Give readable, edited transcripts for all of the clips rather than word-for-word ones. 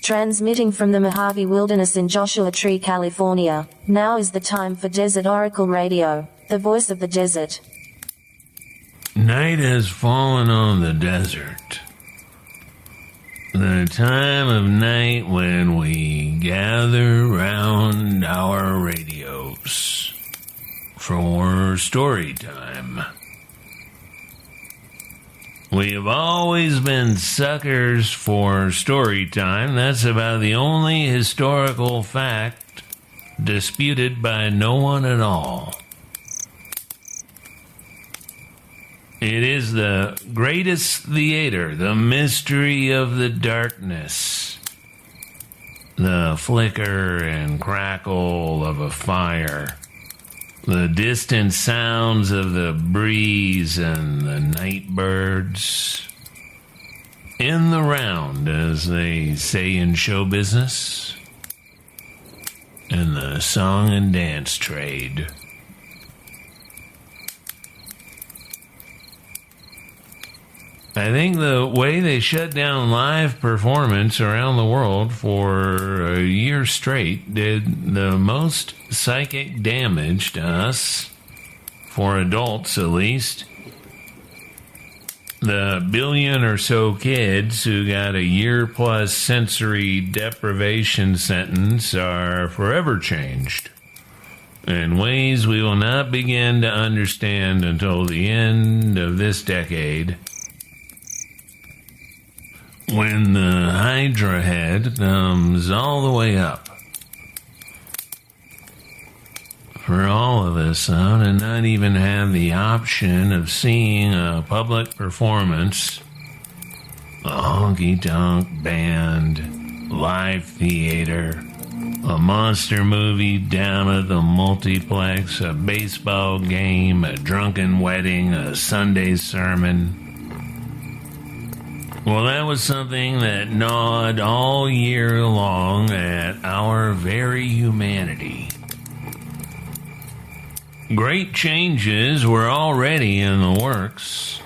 Transmitting from the Mojave Wilderness in Joshua Tree, California, now is the time for Desert Oracle Radio, the voice of the desert. Night has fallen on the desert. The time of night when we gather round our radios for story time. We have always been suckers for story time. That's about the only historical fact disputed by no one at all. It is the greatest theater, the mystery of the darkness, the flicker and crackle of a fire, the distant sounds of the breeze and the night birds. In the round, as they say in show business, in the song and dance trade. I think the way they shut down live performance around the world for a year straight did the most psychic damage to us, for adults at least. The billion or so kids who got a year-plus sensory deprivation sentence are forever changed in ways we will not begin to understand until the end of this decade, when the Hydra head comes all the way up. For all of us, though, to not even have the option of seeing a public performance, a honky-tonk band, live theater, a monster movie down at the multiplex, a baseball game, a drunken wedding, a Sunday sermon. Well, that was something that gnawed all year long at our very humanity. Great changes were already in the works,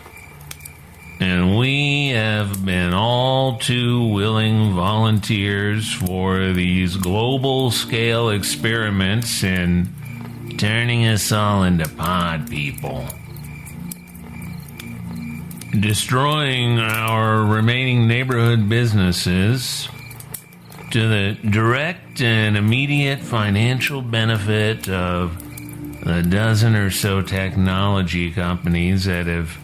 and we have been all too willing volunteers for these global-scale experiments in turning us all into pod people, destroying our remaining neighborhood businesses to the direct and immediate financial benefit of the dozen or so technology companies that have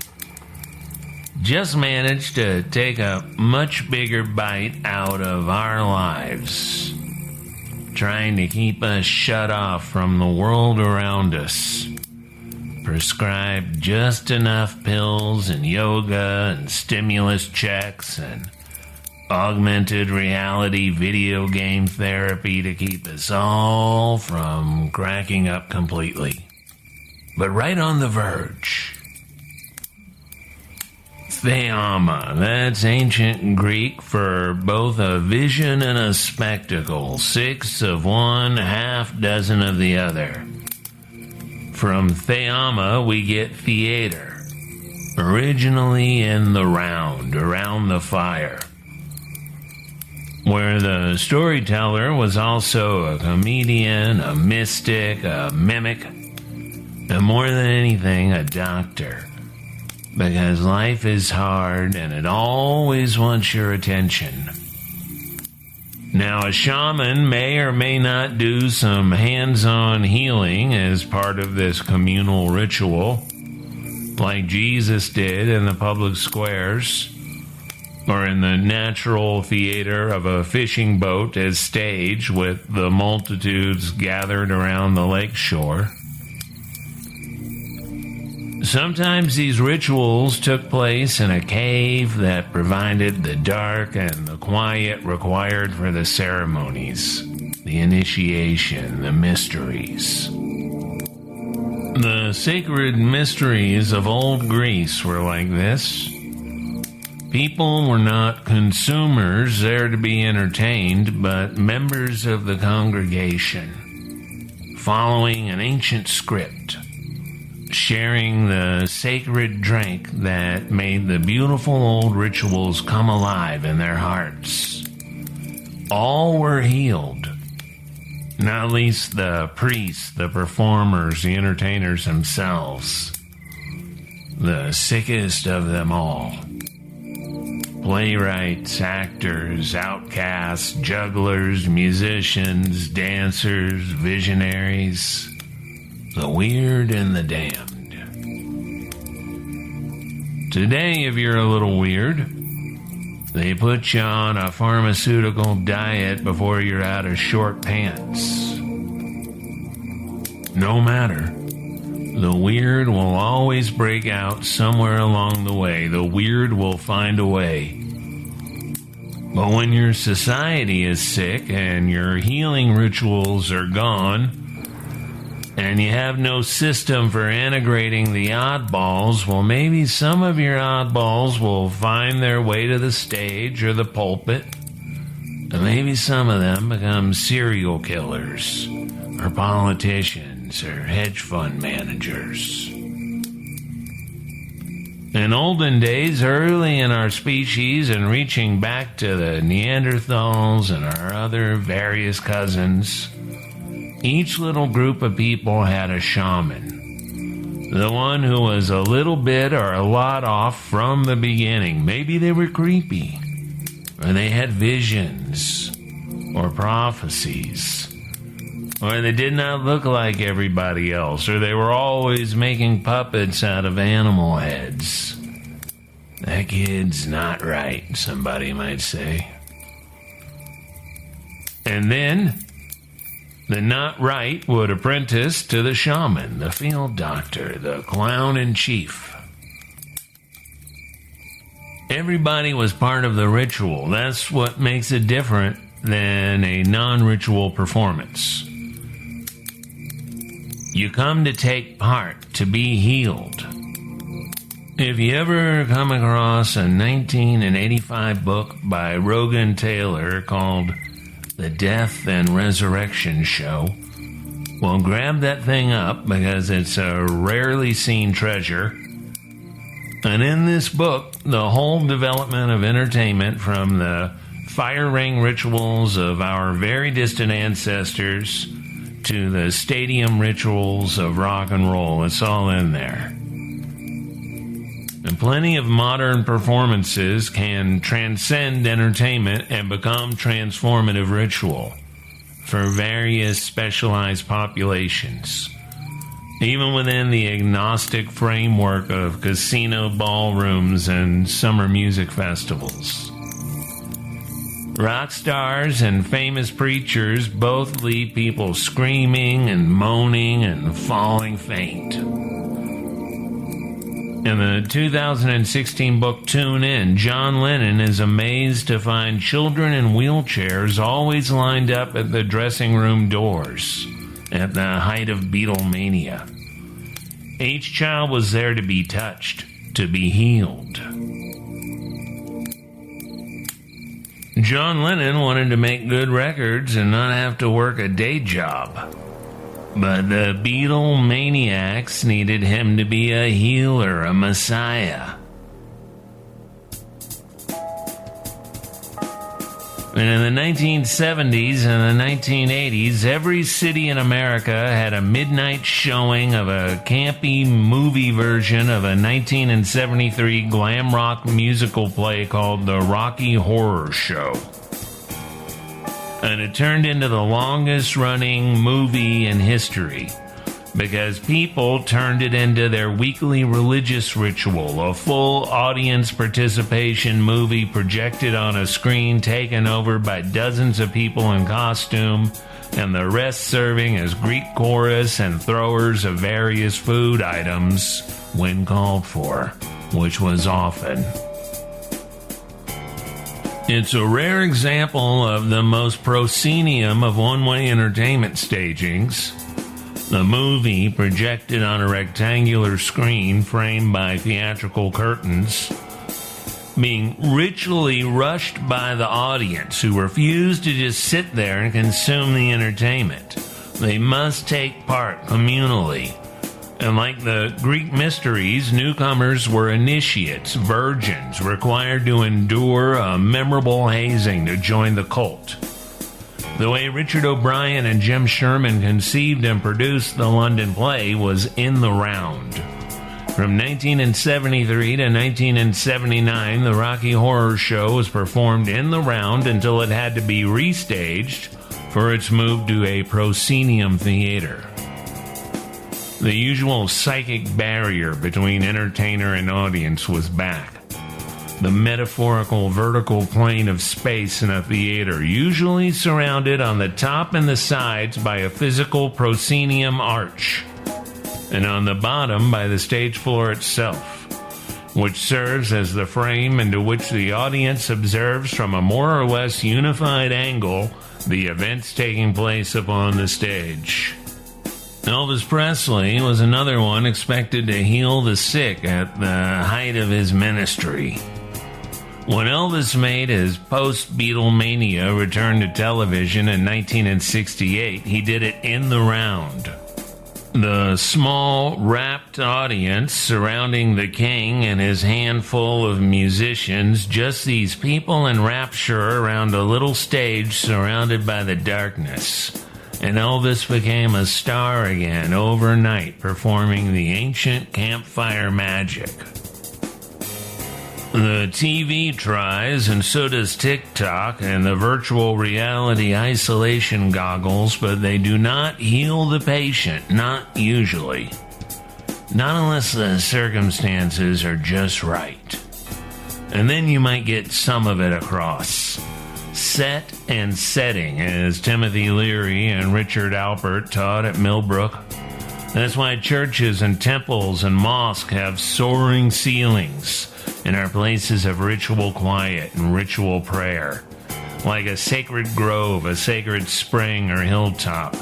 just managed to take a much bigger bite out of our lives, trying to keep us shut off from the world around us. Prescribed just enough pills and yoga and stimulus checks and augmented reality video game therapy to keep us all from cracking up completely. But right on the verge. Theama, that's ancient Greek for both a vision and a spectacle, 6 of one, half dozen of the other. From theama, we get theater, originally in the round, around the fire, where the storyteller was also a comedian, a mystic, a mimic, and more than anything, a doctor. Because life is hard and it always wants your attention. Now, a shaman may or may not do some hands-on healing as part of this communal ritual, like Jesus did in the public squares, or in the natural theater of a fishing boat as stage with the multitudes gathered around the lake shore. Sometimes these rituals took place in a cave that provided the dark and the quiet required for the ceremonies, the initiation, the mysteries. The sacred mysteries of old Greece were like this. People were not consumers there to be entertained, but members of the congregation, following an ancient script, sharing the sacred drink that made the beautiful old rituals come alive in their hearts. all were healed. Not least the priests, the performers, the entertainers themselves. The sickest of them all. Playwrights, actors, outcasts, jugglers, musicians, dancers, visionaries. The weird and the damned. Today, if you're a little weird, they put you on a pharmaceutical diet before you're out of short pants. No matter. The weird will always break out somewhere along the way. The weird will find a way. But when your society is sick and your healing rituals are gone, and you have no system for integrating the oddballs, well, maybe some of your oddballs will find their way to the stage or the pulpit. And maybe some of them become serial killers or politicians or hedge fund managers. In olden days, early in our species and reaching back to the Neanderthals and our other various cousins, each little group of people had a shaman. The one who was a little bit or a lot off from the beginning. Maybe they were creepy, or they had visions, or prophecies, or they did not look like everybody else, or they were always making puppets out of animal heads. That kid's not right, somebody might say. And then the not right would apprentice to the shaman, the field doctor, the clown in chief. Everybody was part of the ritual. That's what makes it different than a non-ritual performance. You come to take part, to be healed. If you ever come across a 1985 book by Rogan Taylor called The Death and Resurrection Show, well, grab that thing up because it's a rarely seen treasure. And in this book, the whole development of entertainment from the fire ring rituals of our very distant ancestors to the stadium rituals of rock and roll, it's all in there. And plenty of modern performances can transcend entertainment and become transformative ritual for various specialized populations, even within the agnostic framework of casino ballrooms and summer music festivals. Rock stars and famous preachers both leave people screaming and moaning and falling faint. In the 2016 book Tune In, John Lennon is amazed to find children in wheelchairs always lined up at the dressing room doors at the height of Beatlemania. Each child was there to be touched, to be healed. John Lennon wanted to make good records and not have to work a day job. But the Beatlemaniacs needed him to be a healer, a messiah. And in the 1970s and the 1980s, every city in America had a midnight showing of a campy movie version of a 1973 glam rock musical play called The Rocky Horror Show. And it turned into the longest running movie in history because people turned it into their weekly religious ritual, a full audience participation movie projected on a screen taken over by dozens of people in costume, and the rest serving as Greek chorus and throwers of various food items when called for, which was often. It's a rare example of the most proscenium of one-way entertainment stagings. The movie, projected on a rectangular screen framed by theatrical curtains, being ritually rushed by the audience who refuse to just sit there and consume the entertainment. They must take part communally. And like the Greek mysteries, newcomers were initiates, virgins, required to endure a memorable hazing to join the cult. The way Richard O'Brien and Jim Sherman conceived and produced the London play was in the round. From 1973 to 1979, the Rocky Horror Show was performed in the round until it had to be restaged for its move to a proscenium theater. The usual psychic barrier between entertainer and audience was back. The metaphorical vertical plane of space in a theater, usually surrounded on the top and the sides by a physical proscenium arch, and on the bottom by the stage floor itself, which serves as the frame into which the audience observes from a more or less unified angle the events taking place upon the stage. Elvis Presley was another one expected to heal the sick at the height of his ministry. When Elvis made his post-Beatlemania return to television in 1968, he did it in the round. The small, rapt audience surrounding the king and his handful of musicians, just these people in rapture around a little stage surrounded by the darkness. And Elvis became a star again overnight, performing the ancient campfire magic. The TV tries, and so does TikTok and the virtual reality isolation goggles, but they do not heal the patient, not usually. Not unless the circumstances are just right. And then you might get some of it across. Set and setting, as Timothy Leary and Richard Alpert taught at Millbrook. That's why churches and temples and mosques have soaring ceilings and are places of ritual quiet and ritual prayer. Like a sacred grove, a sacred spring or hilltop,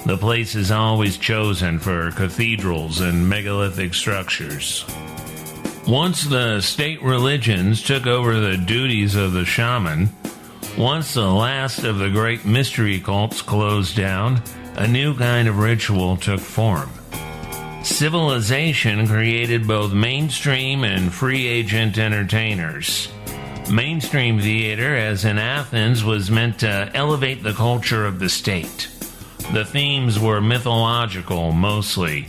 the place is always chosen for cathedrals and megalithic structures. Once the state religions took over the duties of the shaman, once the last of the great mystery cults closed down, a new kind of ritual took form. Civilization created both mainstream and free agent entertainers. Mainstream theater, as in Athens, was meant to elevate the culture of the state. The themes were mythological, mostly.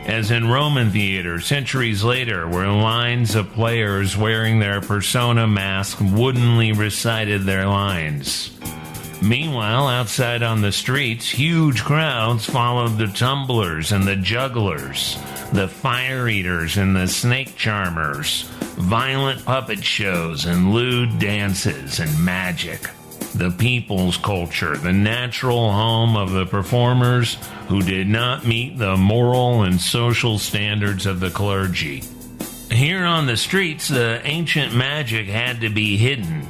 As in Roman theater, centuries later, where lines of players wearing their persona mask woodenly recited their lines. Meanwhile, outside on the streets, huge crowds followed the tumblers and the jugglers, the fire eaters and the snake charmers, violent puppet shows and lewd dances and magic. The people's culture, the natural home of the performers who did not meet the moral and social standards of the clergy. Here on the streets, the ancient magic had to be hidden,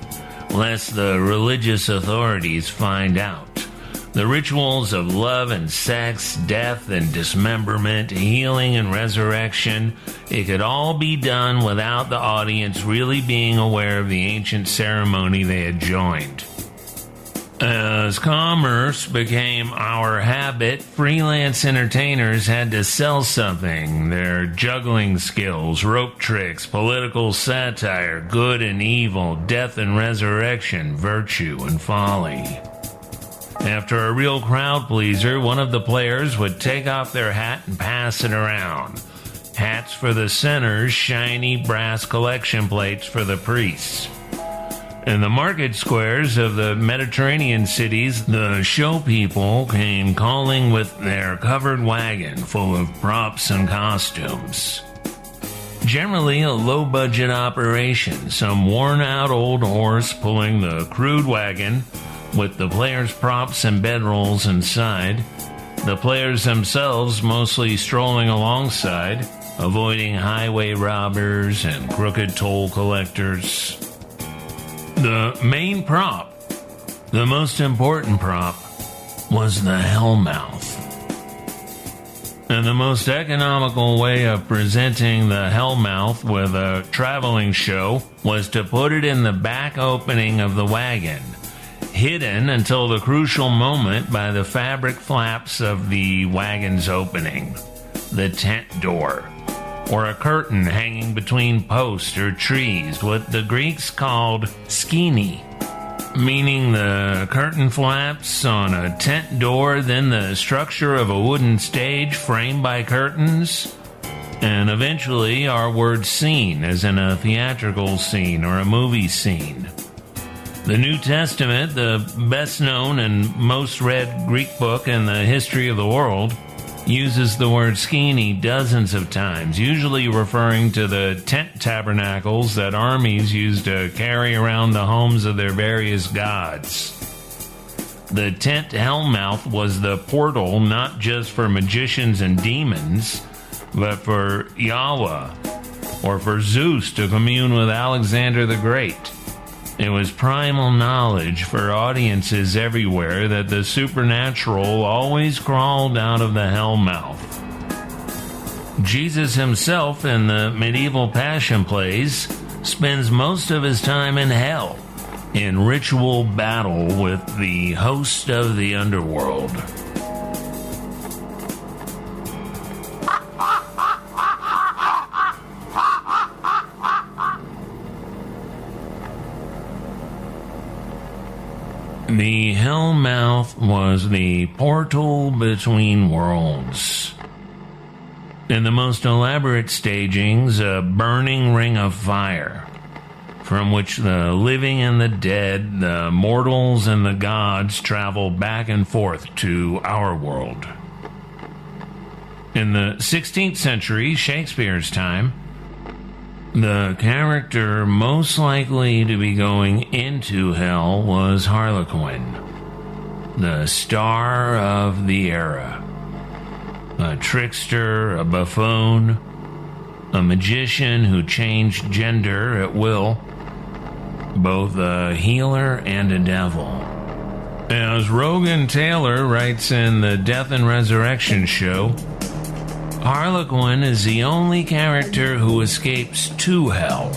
lest the religious authorities find out. The rituals of love and sex, death and dismemberment, healing and resurrection, it could all be done without the audience really being aware of the ancient ceremony they had joined. As commerce became our habit, freelance entertainers had to sell something. Their juggling skills, rope tricks, political satire, good and evil, death and resurrection, virtue and folly. After a real crowd pleaser, one of the players would take off their hat and pass it around. Hats for the sinners, shiny brass collection plates for the priests. In the market squares of the Mediterranean cities, the show people came calling with their covered wagon full of props and costumes. Generally a low-budget operation, some worn-out old horse pulling the crude wagon with the players' props and bedrolls inside, the players themselves mostly strolling alongside, avoiding highway robbers and crooked toll collectors. The main prop, the most important prop, was the hellmouth. And the most economical way of presenting the hellmouth with a traveling show was to put it in the back opening of the wagon, hidden until the crucial moment by the fabric flaps of the wagon's opening, the tent door, or a curtain hanging between posts or trees, what the Greeks called skene. meaning the curtain flaps on a tent door, then the structure of a wooden stage framed by curtains, and eventually our word scene, as in a theatrical scene or a movie scene. The New Testament, the best known and most read Greek book in the history of the world, uses the word skene dozens of times, usually referring to the tent tabernacles that armies used to carry around the homes of their various gods. The tent hellmouth was the portal not just for magicians and demons, but for Yahweh or for Zeus to commune with Alexander the Great. It was primal knowledge for audiences everywhere that the supernatural always crawled out of the hell mouth. Jesus himself in the medieval Passion plays spends most of his time in hell, in ritual battle with the host of the underworld. The Hellmouth was the portal between worlds. In the most elaborate stagings, a burning ring of fire, from which the living and the dead, the mortals and the gods travel back and forth to our world. In the 16th century, Shakespeare's time, the character most likely to be going into hell was Harlequin, the star of the era. A trickster, a buffoon, a magician who changed gender at will, both a healer and a devil. As Rogan Taylor writes in the Death and Resurrection show, Harlequin is the only character who escapes to hell.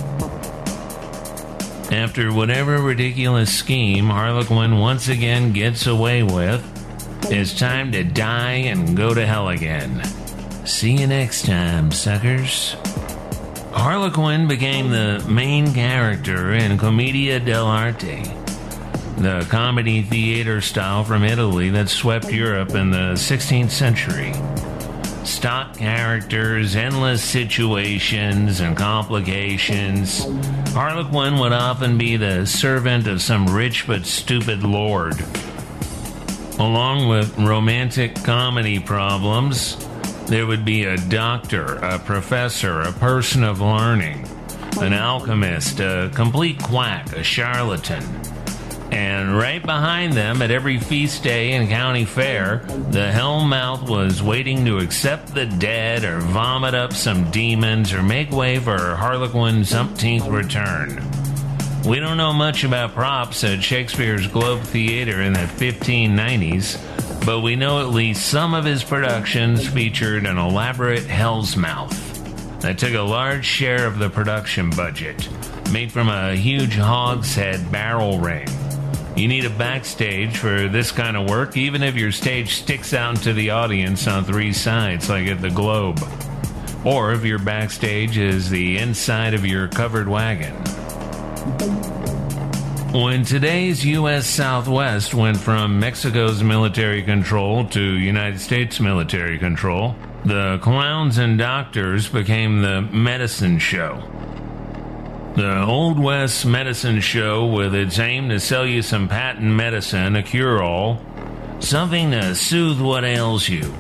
After whatever ridiculous scheme Harlequin once again gets away with, it's time to die and go to hell again. See you next time, suckers. Harlequin became the main character in Commedia dell'arte, the comedy theater style from Italy that swept Europe in the 16th century. Stock characters, endless situations and complications. Harlequin would often be the servant of some rich but stupid lord. Along with romantic comedy problems, there would be a doctor, a professor, a person of learning, an alchemist, a complete quack, a charlatan. And right behind them, at every feast day and county fair, the Hellmouth was waiting to accept the dead or vomit up some demons or make way for Harlequin's umpteenth return. We don't know much about props at Shakespeare's Globe Theatre in the 1590s, but we know at least some of his productions featured an elaborate Hell's Mouth that took a large share of the production budget, made from a huge hogshead barrel ring. You need a backstage for this kind of work, even if your stage sticks out into the audience on three sides, like at the Globe. Or if your backstage is the inside of your covered wagon. When today's U.S. Southwest went from Mexico's military control to United States military control, the clowns and doctors became the medicine show. The Old West medicine show, with its aim to sell you some patent medicine, a cure-all, something to soothe what ails you.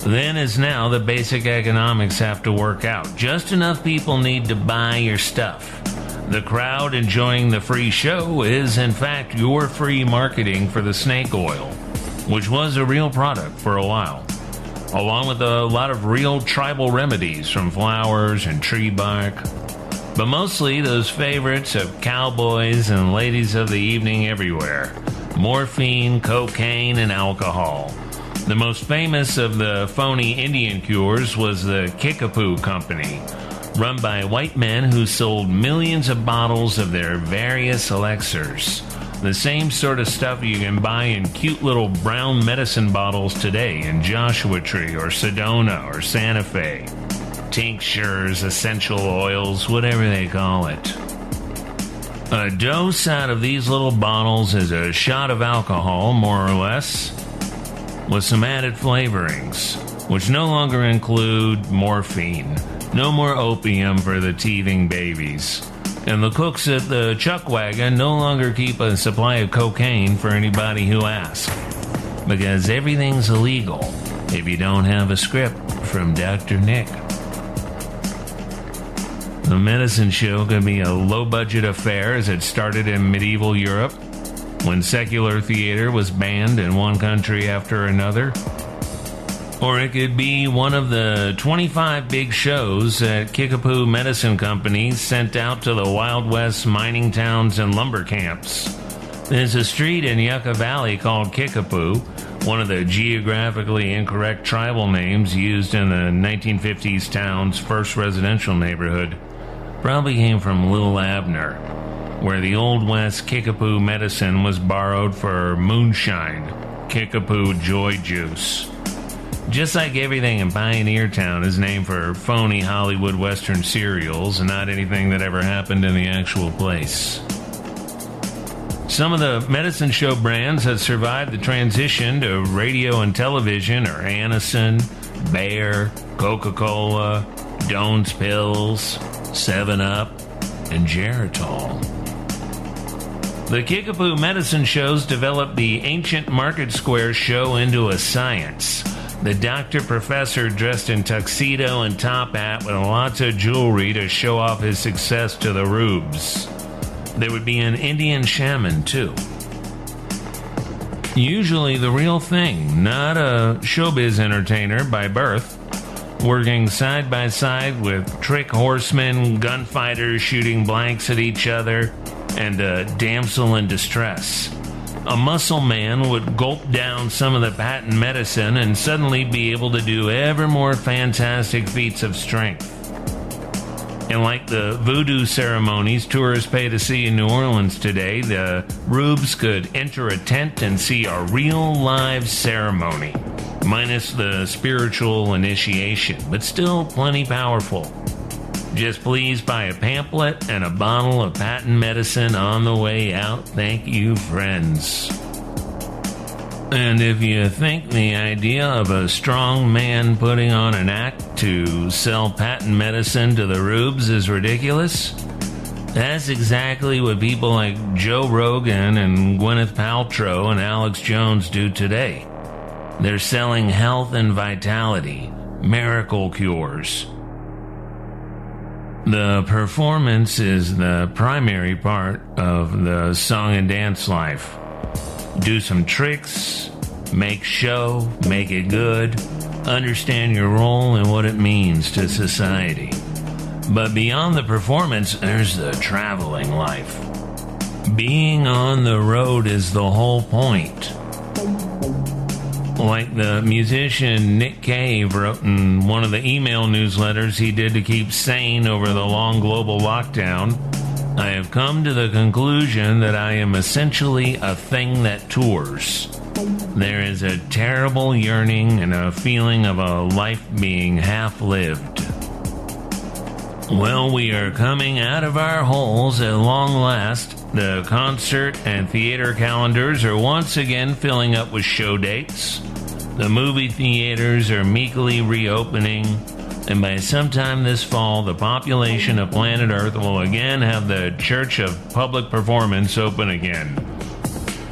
Then as now, the basic economics have to work out. Just enough people need to buy your stuff. The crowd enjoying the free show is, in fact, your free marketing for the snake oil, which was a real product for a while, along with a lot of real tribal remedies from flowers and tree bark. But mostly those favorites of cowboys and ladies of the evening everywhere. Morphine, cocaine, and alcohol. The most famous of the phony Indian cures was the Kickapoo Company, run by white men who sold millions of bottles of their various elixirs. The same sort of stuff you can buy in cute little brown medicine bottles today in Joshua Tree or Sedona or Santa Fe. Tinctures, essential oils, whatever they call it. A dose out of these little bottles is a shot of alcohol, more or less, with some added flavorings, which no longer include morphine. No more opium for the teething babies. And the cooks at the chuck wagon no longer keep a supply of cocaine for anybody who asks. Because everything's illegal if you don't have a script from Dr. Nick. The medicine show could be a low-budget affair as it started in medieval Europe, when secular theater was banned in one country after another. Or it could be one of the 25 big shows that Kickapoo Medicine Company sent out to the Wild West mining towns and lumber camps. There's a street in Yucca Valley called Kickapoo, one of the geographically incorrect tribal names used in the 1950s town's first residential neighborhood. Probably came from Little Abner, where the Old West Kickapoo medicine was borrowed for moonshine, Kickapoo joy juice. Just like everything in Pioneer Town is named for phony Hollywood Western serials and not anything that ever happened in the actual place. Some of the medicine show brands that survived the transition to radio and television are Anacin, Bayer, Coca-Cola, Doan's Pills, 7-Up, and Geritol. The Kickapoo medicine shows developed the ancient Market Square show into a science. The doctor-professor dressed in tuxedo and top hat with lots of jewelry to show off his success to the rubes. There would be an Indian shaman, too. Usually the real thing, not a showbiz entertainer by birth, working side by side with trick horsemen, gunfighters shooting blanks at each other, and a damsel in distress. A muscle man would gulp down some of the patent medicine and suddenly be able to do ever more fantastic feats of strength. And like the voodoo ceremonies tourists pay to see in New Orleans today, the rubes could enter a tent and see a real live ceremony, minus the spiritual initiation, but still plenty powerful. Just please buy a pamphlet and a bottle of patent medicine on the way out. Thank you, friends. And if you think the idea of a strong man putting on an act to sell patent medicine to the rubes is ridiculous, that's exactly what people like Joe Rogan and Gwyneth Paltrow and Alex Jones do today. They're selling health and vitality, miracle cures. The performance is the primary part of the song and dance life. Do some tricks, make show, make it good, understand your role and what it means to society. But beyond the performance, there's the traveling life. Being on the road is the whole point. Like the musician Nick Cave wrote in one of the email newsletters he did to keep sane over the long global lockdown, I have come to the conclusion that I am essentially a thing that tours. There is a terrible yearning and a feeling of a life being half-lived. Well, we are coming out of our holes at long last. The concert and theater calendars are once again filling up with show dates. The movie theaters are meekly reopening, and by sometime this fall, the population of planet Earth will again have the Church of Public Performance open again,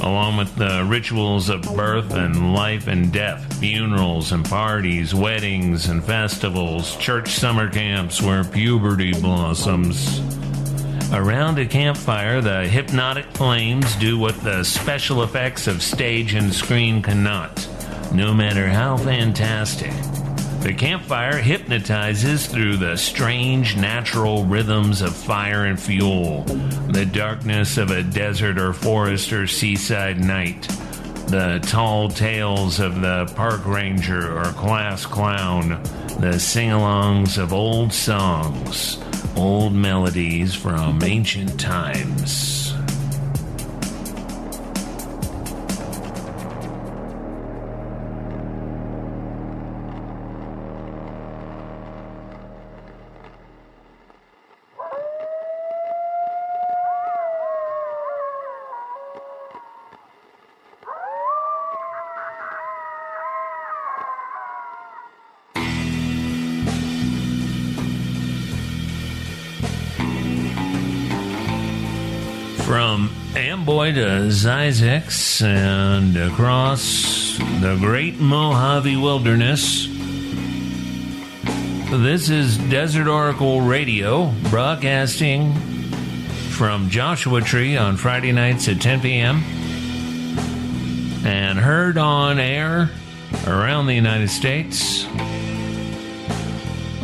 along with the rituals of birth and life and death, funerals and parties, weddings and festivals, church summer camps where puberty blossoms. Around a campfire, the hypnotic flames do what the special effects of stage and screen cannot, no matter how fantastic. The campfire hypnotizes through the strange natural rhythms of fire and fuel, the darkness of a desert or forest or seaside night, the tall tales of the park ranger or class clown, the sing-alongs of old songs, old melodies from ancient times. From Amboy to Zyzex and across the great Mojave Wilderness, this is Desert Oracle Radio, broadcasting from Joshua Tree on Friday nights at 10 p.m. and heard on air around the United States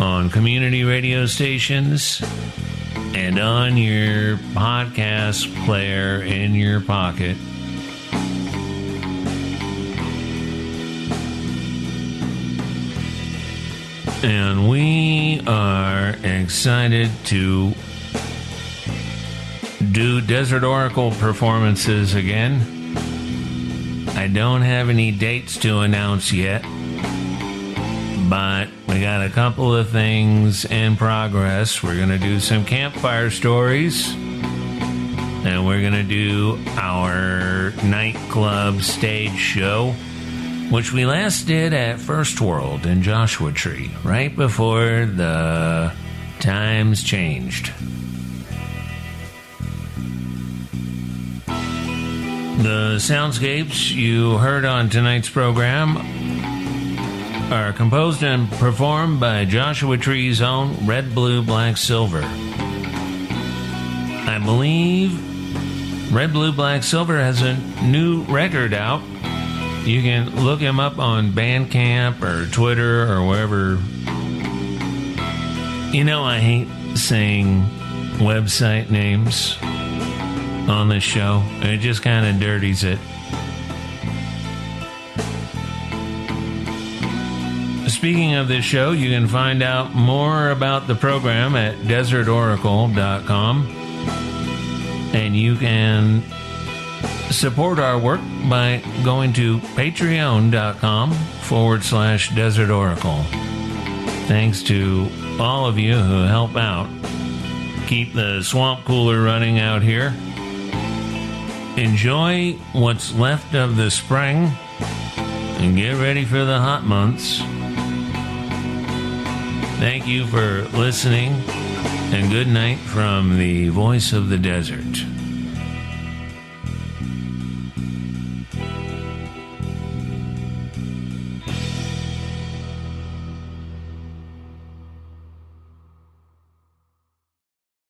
on community radio stations and on your podcast player in your pocket. And we are excited to do Desert Oracle performances again. I don't have any dates to announce yet, but we got a couple of things in progress. We're going to do some campfire stories, and we're going to do our nightclub stage show, which we last did at First World in Joshua Tree, right before the times changed. The soundscapes you heard on tonight's program are composed and performed by Joshua Tree's own Red, Blue, Black, Silver. I believe Red, Blue, Black, Silver has a new record out. You can look him up on Bandcamp or Twitter or wherever. You know, I hate saying website names on this show. It just kind of dirties it. Speaking of this show, you can find out more about the program at desertoracle.com, and you can support our work by going to patreon.com/desertoracle. Thanks to all of you who help out keep the swamp cooler running out here. Enjoy what's left of the spring and get ready for the hot months. Thank you for listening, and good night from the voice of the desert.